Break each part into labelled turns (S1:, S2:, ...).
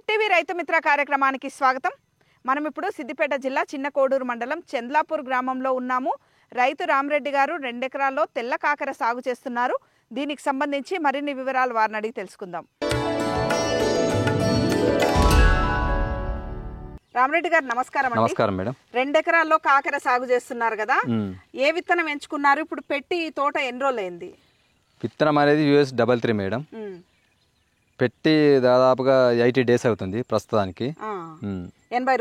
S1: Big TV Rythu Mitra కార్యక్రమానికి స్వాగతం. మనం ఇప్పుడు సిద్దిపేట జిల్లా చిన్న కోడూరు మండలం చంద్లాపూర్ గ్రామంలో ఉన్నాము. రైతు రామరెడ్డి గారు 2 ఎకరాల్లో తెల్ల కాకర సాగు చేస్తున్నారు. దీనికి సంబంధించి మరిన్ని వివరాలు వారిని అడిగి తెలుసుకుందాం. రామరెడ్డి గారు నమస్కారం అండి.
S2: నమస్కారం మేడం.
S1: 2 ఎకరాల్లో కాకర సాగు చేస్తున్నారు కదా, ఏ విత్తనం ఎంచుకున్నారు? ఇప్పుడు పెట్టి తోట ఎన్ని రోజులు అయింది?
S2: విత్తనం అనేది US 33 మేడం. పెట్టి దాదాపుగా 80 డేస్ అవుతుంది ప్రస్తుతానికి.
S1: 80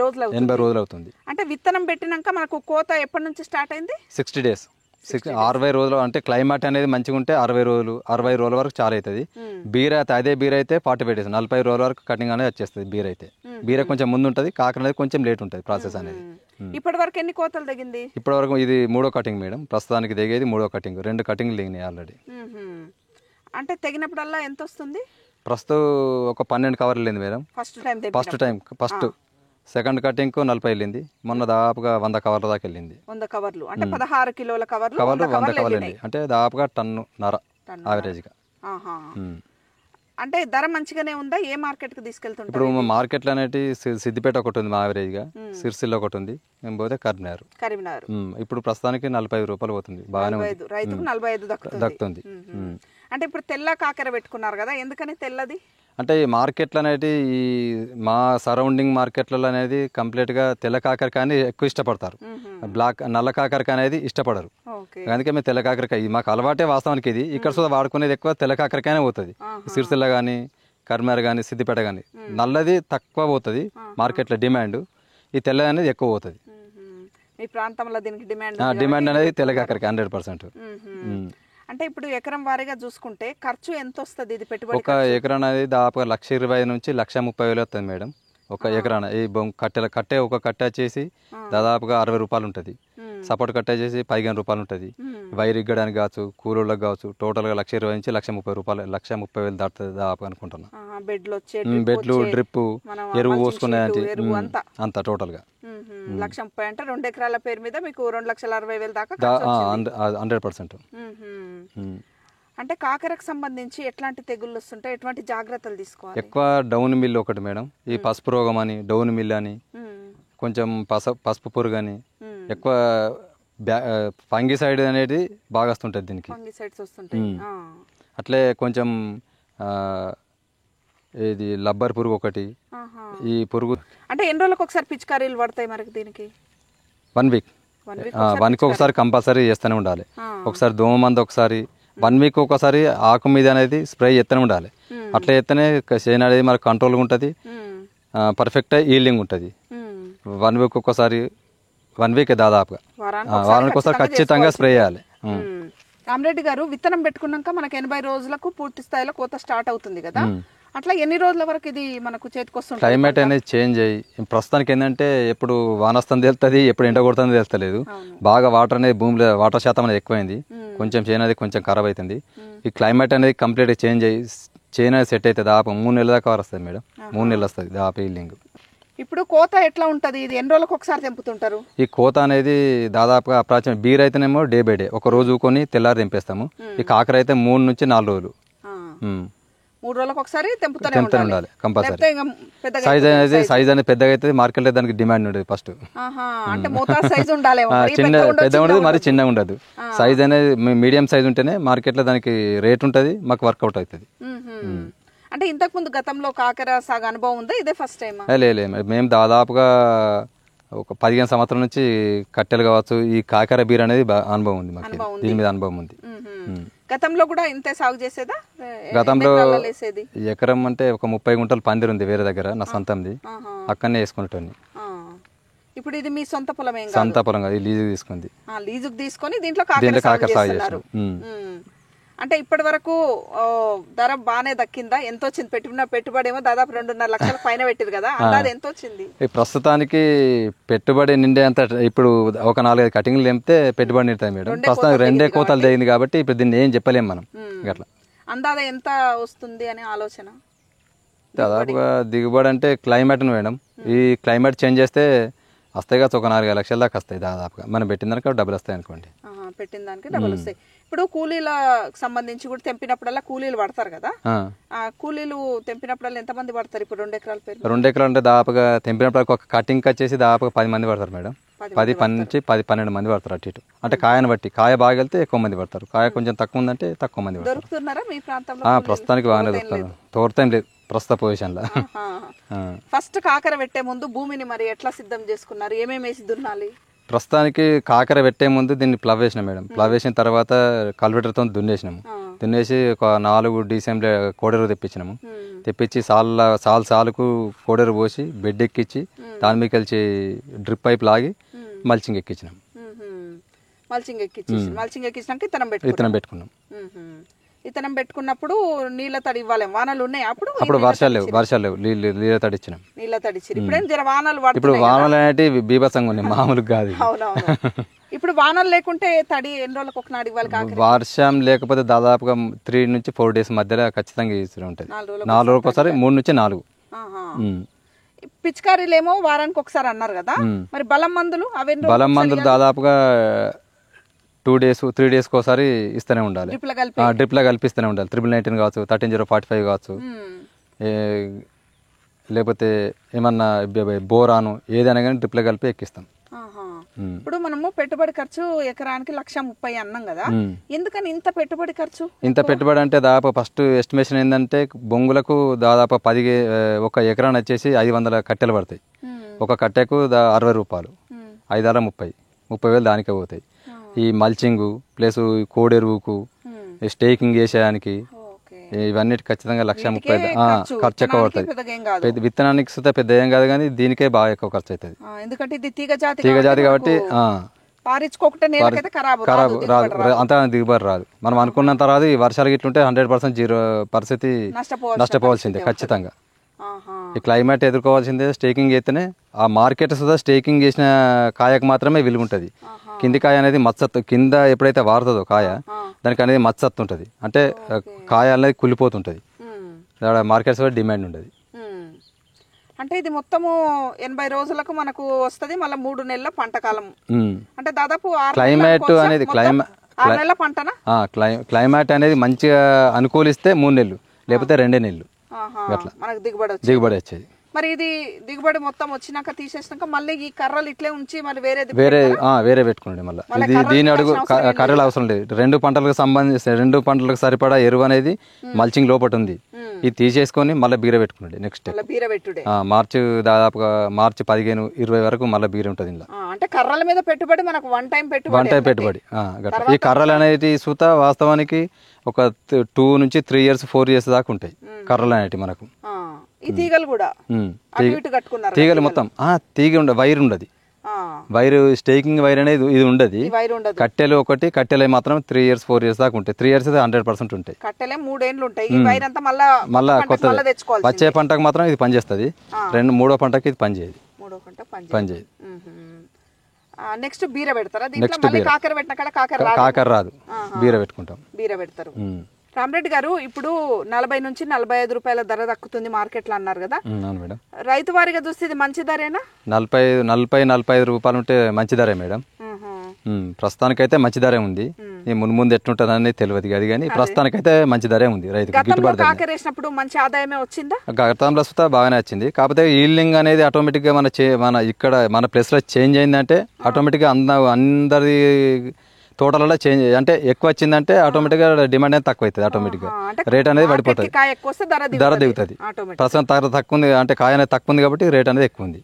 S2: రోజులు అవుతుంది.
S1: అంటే విత్తనం పెట్టినాక మనకు కోత ఎప్పటి నుంచి స్టార్ట్ అయింది?
S2: 60 డేస్. 60 రోజులు అంటే క్లైమేట్ అనేది మంచిగా ఉంటే 60 రోజుల వరకు చాలా అవుతుంది. బీర అయితే అదే బీర అయితే 45 డేస్ 40 రోజుల వరకు కటింగ్ అనేది వచ్చేస్తుంది. బీర అయితే బీర కొంచెం ముందు ఉంటుంది, కాకర అనేది కొంచెం లేట్ ఉంటుంది ప్రాసెస్ అనేది.
S1: ఇప్పటి వరకు ఎన్ని కోతలు దిగింది?
S2: ఇప్పటి వరకు ఇది 3వ కటింగ్ మేడం. ప్రస్తుతానికి దిగేది 3వ కటింగ్. 2 కటింగ్లు దిగినాయి ఆల్రెడీ.
S1: అంటే తెగినప్పుడల్లా ఎంత వస్తుంది?
S2: ప్రస్తుతం ఒక 12 కవర్లు వెళ్ళింది మేడం. ఫస్ట్ సెకండ్ కటింగ్ కు 40 వెళ్ళింది. మొన్న దాదాపుగా 100 కవర్ల దాకా వెళ్ళింది.
S1: 100 కవర్లు అంటే 16 కిలోల కవర్లు
S2: 100 కవర్లు వెళ్ళింది. అంటే దాదాపుగా టన్నున్నర యావరేజ్ గా.
S1: అంటే ధర మంచిగానే ఉందా? ఏ మార్కెట్ కి తీసుకెళ్తుంటారు?
S2: ఇప్పుడు మార్కెట్లు అనేటి సిద్దిపేట ఒకటి ఉంది, మా యావరేజ్ గా సిరిసిల్ల ఒకటి ఉంది, మేము పోతే కరీంనగర్. ఇప్పుడు ప్రస్తుతానికి 45 రూపాయలు పోతుంది. బాగానే
S1: రైతుకు 45 దక్కుతుంది. అంటే ఇప్పుడు తెల్ల కాకర పెట్టుకున్నారు కదా, ఎందుకని తెల్లది?
S2: అంటే ఈ మార్కెట్లు అనేటి ఈ మా సరౌండింగ్ మార్కెట్లలో అనేది కంప్లీట్ గా తెల్ల కాకరకాయని ఎక్కువ ఇష్టపడతారు. నల్ల కాకరకాయ అనేది ఇష్టపడరు. అందుకే మేము తెల్ల కాకరకాయ మాకు అలవాటే వాస్తవానికి. ఇది ఇక్కడ కూడా వాడుకునేది ఎక్కువ తెల్ల కాకరకాయనే పోతుంది. సిరిసిల్ల కానీ కరీంనగర్ కానీ సిద్దిపేట కానీ నల్లది తక్కువ పోతుంది మార్కెట్లో డిమాండ్. ఈ తెల్లది అనేది ఎక్కువ పోతుంది.
S1: మీ ప్రాంతంలో దీనికి
S2: డిమాండ్ అనేది తెల్ల కాకరకాయ 100%.
S1: అంటే ఇప్పుడు ఎకరం వారీగా చూసుకుంటే ఖర్చు ఎంత వస్తుంది ఇది పెట్టుబడి?
S2: ఒక ఎకరం అనేది దాదాపుగా 1,20,000 నుంచి 1,30,000 వస్తుంది మేడం. ఒక ఎకరాన ఈ కట్టె ఒక కట్టె వచ్చేసి దాదాపుగా 60 రూపాయలు ఉంటుంది. సపోర్ట్ కట్టె వచ్చేసి 15 రూపాయలు ఉంటుంది. వైర్ ఇగ్గడానికి కావచ్చు, కూలోళ్ళకి కావచ్చు, టోటల్గా 1,20,000 నుంచి 1,30,000 రూపాయలు 1,30,000 దాటుతుంది దాదాపు అనుకుంటున్నా. బెడ్లు డ్రిప్ ఎరువు పోసుకున్నాయంటే అంత టోటల్ గా
S1: 1,30,000 అంటే 2 ఎకరాల పేరు మీద మీకు 2,60,000 దాకా
S2: 100%.
S1: అంటే కాకరకు సంబంధించి ఎట్లాంటి తెగుళ్ళు వస్తుంటాయి, ఎటువంటి జాగ్రత్తలు తీసుకోవాలి?
S2: ఎక్కువ డౌన్ మిల్ ఒకటి మేడం. ఈ పసుపు రోగం అని, డౌన్ మిల్ అని, కొంచెం పసుపు పురుగు అని, ఎక్కువ ఫంగిసైడ్ అనేది బాగా వస్తుంటది దీనికి. అట్లే కొంచెం ఇది లబ్బర్ పురుగు ఒకటి. ఈ పురుగు
S1: అంటే ఎన్ని రోజులకు ఒకసారి పిచికారీలు పడతాయి మనకి దీనికి?
S2: 1 వీక్ 1 వీక్ ఒకసారి కంపల్సరీ చేస్తూనే ఉండాలి. ఒకసారి దోమ మందు, ఒకసారి 1 వీక్ ఒకసారి ఆకు మీద అనేది స్ప్రే చేస్తూనే ఉండాలి. అట్లా చేస్తేనే చేను అనేది మనకు కంట్రోల్గా ఉంటుంది, పర్ఫెక్ట్ ఈల్డింగ్ ఉంటుంది. 1 వీక్ ఒకసారి 1 వీక్ దాదాపుగా వారానికి ఒకసారి ఖచ్చితంగా స్ప్రే చేయాలి.
S1: రామరెడ్డి గారు, విత్తనం పెట్టుకున్నాక మనకు 80 రోజులకు పూర్తి స్థాయిలో కోత స్టార్ట్ అవుతుంది కదా, అట్లా ఎన్ని రోజుల వరకు ఇది మనకు చేతికి వస్తుంది?
S2: క్లైమేట్ అనేది చేంజ్ అయ్యి ప్రస్తుతానికి ఏంటంటే ఎప్పుడు వానొస్తుంది తెలుస్తుంది, ఎప్పుడు ఎండ కొడుతుంది తెలుస్తలేదు. బాగా వాటర్ అనేది భూమిలో వాటర్ శాతం అనేది ఎక్కువైంది. కొంచెం చేను అనేది కొంచెం ఖరాబ్ అవుతుంది. ఈ క్లైమేట్ అనేది కంప్లీట్ చేంజ్ అయ్యి చేను అనేది సెట్ అవుతుంది. దాదాపు 3 నెలల దాకా వస్తుంది మేడం. 3 నెలలు వస్తుంది దాదాపు ఈల్డింగ్.
S1: ఇప్పుడు కోత ఎట్లా ఉంటది? ఇది ఎన్ని రోజులకు ఒకసారి తెంపుతుంటారు?
S2: ఈ కోత అనేది దాదాపుగా అప్రాచం బీర్ అయితేనేమో డే బై డే ఒక రోజు కొని తెల్లారి తెంపేస్తాము. ఈ కాకర అయితే 3 నుంచి 4 రోజులు
S1: 3 రోజులకు ఒకసారి
S2: తెంపుతూనే ఉండాలి కంపల్సరీ. సైజ్ అనేది పెద్దగా అయితే మార్కెట్ లో దానికి డిమాండ్ ఉండదు. ఫస్ట్ చిన్న పెద్దగా ఉండదు, మరి చిన్నగా ఉండదు. సైజ్ అనేది మీడియం సైజ్ ఉంటేనే మార్కెట్ లో దానికి రేట్ ఉంటుంది, మాకు వర్కౌట్ అవుతుంది.
S1: అంటే ఇంతకు ముందు గతంలో కాకర సాగు అనుభవం ఉందా? ఇదే ఫస్ట్ టైం?
S2: లేదు, మేము దాదాపుగా ఒక 15 సంవత్సరాల నుంచి కట్టెలు కావచ్చు, ఈ కాకర బీర్ అనేది అనుభవం ఉంది మాకు. దీని మీద అనుభవం ఉంది.
S1: గతంలో కూడా ఇంతే సాగు చేసేదా?
S2: గతంలో ఎకరం అంటే ఒక 30 గుంటలు పందిరు ఉంది వేరే దగ్గర, నా సొంతంది. అక్కడనే వేసుకునేటోని.
S1: ఇప్పుడు ఇది మీ సొంత పొలం?
S2: సొంత పొలం కాదు, లీజుకు తీసుకుంది.
S1: లీజుకు తీసుకొని దీంట్లో కాకర సాగు చేస్తున్నారు. అంటే ఇప్పటి వరకు ధర బాగానే దక్కిందా? ఎంత వచ్చింది? పెట్టుబడి ఏమో దాదాపు 2.5 లక్షల పైన పెట్టిరు కదా, అందాది ఎంత వచ్చింది? ప్రస్తుతానికి
S2: పెట్టుబడి నిండే అంత ఇప్పుడు ఒక 4-5 కటింగ్లు తెంపితే పెట్టుబడి నిండుతాయి మేడం. ప్రస్తుతానికి 2 కోతలు దిగింది కాబట్టి ఇప్పుడు దీన్ని ఏం చెప్పలేము మనం. అట్లా
S1: అందాద ఎంత వస్తుంది అనే ఆలోచన?
S2: దాదాపుగా దిగుబడి అంటే క్లైమేట్ మేడం. ఈ క్లైమేట్ చేంజ్ చేస్తే వస్తాయి కదా, ఒక 4-5 లక్షల దాకా వస్తాయి దాదాపుగా. మనం పెట్టిన దానికి డబ్బులు వస్తాయి అనుకోండి.
S1: పెట్టిన దానికి డబల్ వస్తాయి. ఇప్పుడు కూలీలకు సంబంధించి కూడా తెంపినప్పుడల్లా కూలీలు పడతారు కదా, ఆ కూలీలు తెంపినప్పుడల్లా ఎంత మంది పడతారు? ఇప్పుడు 2 ఎకరాల పేరు
S2: 2 ఎకరాలు అంటే దాదాపుగా తెంపినప్పుడు ఒక కటింగ్ వచ్చేసి దాదాపుగా 10 మంది పడతారు మేడం. 10 నుంచి 12 మంది పడతారు అటు ఇటు. అంటే కాయను బట్టి, కాయ బాగా వెళ్తే ఎక్కువ మంది పడతారు, కాయ కొంచెం తక్కువ ఉందంటే తక్కువ మంది పడతారు.
S1: దొరుకుతున్నారా మీ ప్రాంతంలో?
S2: ప్రస్తుతానికి బాగానే దొరుకుతారు, తోడతాం లేదు ప్రస్తుత పొజిషన్లో.
S1: ఫస్ట్ కాకర పెట్టే ముందు భూమిని మరి ఎట్లా సిద్ధం చేసుకున్నారు? ఏమేమి వేసి దున్నాలి?
S2: ప్రస్తుతానికి కాకర పెట్టే ముందు దీన్ని ప్లవ్ వేసినాం మేడం. ప్లవ్ వేసిన తర్వాత కల్వెటర్తో దున్నేసినాము. దున్నేసి ఒక 4 డీసెంబ్లే కోడెరు తెప్పించినాము. తెప్పించి సాలుకు కోడెరు పోసి బెడ్ ఎక్కించి దాని మీకు కలిసి డ్రిప్ పైప్ లాగి మల్చింగ్ ఎక్కించినాం.
S1: మల్చింగ్ ఎక్కించినాక ఇతనం పెట్టుకున్నాం. ఇతనం పెట్టుకున్నప్పుడు నీళ్ళ తడి ఇవ్వాలి. వానలు ఉన్నాయి అప్పుడు
S2: వర్షాలు లేవు, నీళ్ళ తడి ఇచ్చినాం.
S1: నీళ్ళ తడి ఇచ్చి ఇప్పుడేం జర వానలు
S2: ఇప్పుడు వానలు అనేవి బీభత్సంగా ఉన్నాయి, మామూలు కాదు.
S1: అవునవును. ఇప్పుడు వానలు లేకుంటే తడి ఎన్ని రోజులకు ఒకనాడు ఇవ్వాలి?
S2: వర్షం లేకపోతే దాదాపుగా 3 నుంచి 4 డేస్ మధ్యలో ఖచ్చితంగా ఇస్తూ ఉంటుంది. 4 రోజులకు ఒకసారి, 3 నుంచి 4.
S1: పిచికారీలేమో వారానికి ఒకసారి అన్నారు కదా, మరి బలం మందులు
S2: బలం మందులు దాదాపుగా 2 డేస్ 3 డేస్కి ఒకసారి ఇస్తూనే ఉండాలి. డ్రిప్లో కల్పిస్తూనే ఉండాలి. 1919 కావచ్చు, 13045 కావచ్చు, లేకపోతే ఏమన్నా బోరాను ఏదైనా కానీ డ్రిప్లో కలిపి ఎక్కిస్తాం.
S1: ఇప్పుడు మనము పెట్టుబడి ఖర్చు ఎకరానికి 1,30,000 అన్నాం కదా, ఎందుకని ఇంత పెట్టుబడి ఖర్చు?
S2: ఇంత పెట్టుబడి అంటే దాదాపు ఫస్ట్ ఎస్టిమేషన్ ఏంటంటే బొంగులకు దాదాపు 1 ఎకరాన్ని వచ్చేసి 500 కట్టెలు పడతాయి. ఒక కట్టెకు 60 రూపాయలు, 5 30,000 దానికే పోతాయి. ఈ మల్చింగ్ ప్లస్ కోడెరువుకు స్టేకింగ్ చేసేదానికి ఇవన్నీ ఖచ్చితంగా 1,30,000 ఖర్చు ఎక్కువ పడుతుంది. విత్తనానికి సుతా పెద్ద ఏం కాదు, కానీ దీనికే బాగా ఎక్కువ ఖర్చు అవుతుంది.
S1: ఎందుకంటే ఇది తీగ జాతి
S2: కాబట్టి ఖరాబ్ రాదు, అంత దిగుబడి రాదు. మనం అనుకున్నంత రాదు. ఈ వర్షాలు ఇట్లుంటే 100% జీరో పరిస్థితి, నష్టపోవాల్సిందే ఖచ్చితంగా. ఈ క్లైమేట్ ఎదుర్కోవాల్సిందే. స్టేకింగ్ చేస్తేనే ఆ మార్కెట్ సుధా స్టేకింగ్ చేసిన కాయకు మాత్రమే విలువ ఉంటుంది. కింది కాయ అనేది మచ్చత్తు, కింద ఎప్పుడైతే వారుతుందో కాయ దానికి అనేది మచ్చత్తు ఉంటుంది, అంటే కాయ అనేది కుళ్ళిపోతుంటుంది. మార్కెట్స్ డిమాండ్ ఉంటుంది.
S1: అంటే ఇది మొత్తము 80 రోజులకు మనకు వస్తుంది, మళ్ళీ 3 నెలల పంట కాలం. అంటే దాదాపు
S2: క్లైమేట్ అనేది క్లైమేట్ అనేది మంచిగా అనుకూలిస్తే 3 నెలలు, లేకపోతే 2 నెలలు
S1: మనకు దిగుబడి
S2: వచ్చేది.
S1: మరి ఇది దిగుబడి మొత్తం వచ్చినాక తీసేసినాక మళ్ళీ ఈ కర్రలు ఇట్లే ఉంచి మరి
S2: వేరే పెట్టుకోండి. మళ్ళీ దీని అడుగు కర్రలు అవసరం లేదు. 2 పంటలకు సంబంధించి 2 పంటలకు సరిపడా ఎరువు అనేది మల్చింగ్ లోపల ఉంది. ఇది తీసేసుకొని మళ్ళీ బీర పెట్టుకోండి. నెక్స్ట్ మార్చి దాదాపుగా మార్చి 15-20 వరకు మళ్ళీ బీర ఉంటుంది.
S1: అంటే కర్రల మీద పెట్టుబడి మనకు వన్ టైం
S2: పెట్టుబడి. ఈ కర్రలు అనేది సూత వాస్తవానికి ఒక 2 నుంచి 3 years 4 years దాకా ఉంటాయి కర్రలు అనేవి మనకు.
S1: ఈ తీగలు కూడా
S2: తీగలు మొత్తం తీగ వైర్ ఉండదు. వైరు స్టేకింగ్ వైర్ అనేది ఇది ఉండదు. కట్టెలు కట్టెలు మాత్రం 3 years 4 years దాకా ఉంటాయి. 3 years 100% ఉంటాయి.
S1: కట్టెలే 3 ఏళ్ళు ఉంటాయి.
S2: మళ్ళా కొత్త వచ్చే పంటకు మాత్రం ఇది పనిచేస్తుంది. 3వ పంటకి ఇది పనిచేయదు.
S1: నెక్స్ట్ బీర పెడతారా? కాకర
S2: రాదు, బీర పెట్టుకుంటాం.
S1: బీర పెడతారు. రామరెడ్డి గారు, ఇప్పుడు 40 నుంచి 45 రూపాయల ధర దక్కుతుంది మార్కెట్లో అన్నారు కదా, రైతు వారిగా చూస్తే ఇది మంచి ధరేనా?
S2: 40-45 రూపాయలు ఉంటే మంచి ధరే మేడం. ప్రస్తుతానికైతే మంచి ధరే ఉంది. ముందు ఎట్లుంటుంది అనేది తెలియదు అది, కానీ ప్రస్తుతానికైతే మంచి ధరే ఉంది. రైతుకు గిట్టుబాటు
S1: కాకర వేసినప్పుడు మంచి ఆదాయమే వచ్చిందా?
S2: గతంలో బాగానే వచ్చింది. కాకపోతే ఈల్డింగ్ అనేది ఆటోమేటిక్ గా మన ఇక్కడ మన ప్లేస్ లో చేంజ్ అయిందంటే ఆటోమేటిక్ గా అందరి తోటలలో చేంజ్ అంటే ఎక్కువ వచ్చిందంటే ఆటోమేటిక్ గా డిమాండ్ అనేది తక్కువ అవుతుంది. ఆటోమేటిక్ గా రేట్ అనేది పడిపోతుంది, ధర దిగుతుంది. ప్రస్తుతం తక్కువ ఉంది అంటే కాయ అనేది తక్కువ ఉంది కాబట్టి రేట్ అనేది ఎక్కువ ఉంది.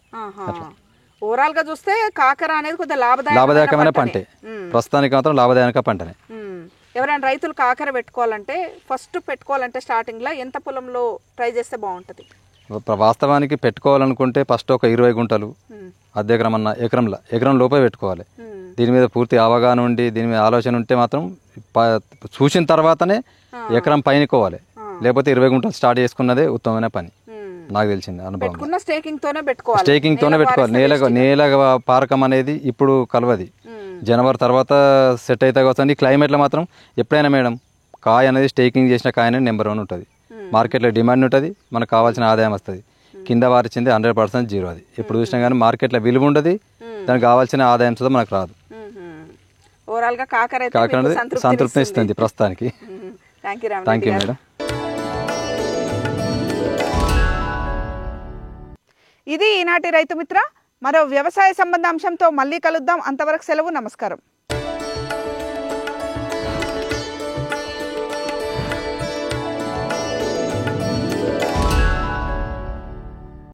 S1: ఓవరాల్ గా చూస్తే కాకర అనేది కొద్దిగా
S2: లాభదాయకమైన పంటే. ప్రస్తుతానికి మాత్రం లాభదాయక పంటనే.
S1: ఎవరైనా రైతులు కాకర పెట్టుకోవాలంటే స్టార్టింగ్ లో ఎంత పొలంలో ట్రై చేస్తే బాగుంటది?
S2: వాస్తవానికి పెట్టుకోవాలనుకుంటే ఫస్ట్ ఒక 20 గుంటలు అర్ధ ఎకరం అన్న ఎకరం లోపే పెట్టుకోవాలి. దీని మీద పూర్తి అవగాహన ఉండి దీని మీద ఆలోచన ఉంటే మాత్రం చూసిన తర్వాతనే ఎకరం పైనకోవాలి. లేకపోతే 20 గుంటలు స్టార్ట్ చేసుకున్నదే ఉత్తమమైన పని నాకు తెలిసింది అనుభవం.
S1: స్టేకింగ్ తోనే
S2: పెట్టుకోవాలి. నేల పారకం అనేది ఇప్పుడు కలవది. జనవరి తర్వాత సెట్ అయితే కావచ్చు. క్లైమేట్లో మాత్రం ఎప్పుడైనా మేడం కాయ అనేది స్టేకింగ్ చేసిన కాయ అనేది నెంబర్ 1 ఉంటుంది. మార్కెట్లో డిమాండ్ ఉంటుంది, మనకు కావాల్సిన ఆదాయం వస్తుంది. కింద వారిచింది 100% జీరో. అది ఎప్పుడు చూసినా కానీ మార్కెట్లో విలువ ఉండదు, దానికి కావాల్సిన ఆదాయం సుధా మనకు రాదు.
S1: ఓవరాల్ గా కాకర అయితే
S2: కాకర
S1: మీకు
S2: అనేది సంతృప్తి ఇస్తుంది ప్రస్తుతానికి.
S1: Thank you
S2: thank
S1: Rama Reddy
S2: you
S1: గారు.
S2: మేడం.
S1: ఇది ఈనాటి రైతు మిత్ర. మరో వ్యవసాయ సంబంధ అంశంతో మళ్ళీ కలుద్దాం. అంతవరకు సెలవు. నమస్కారం.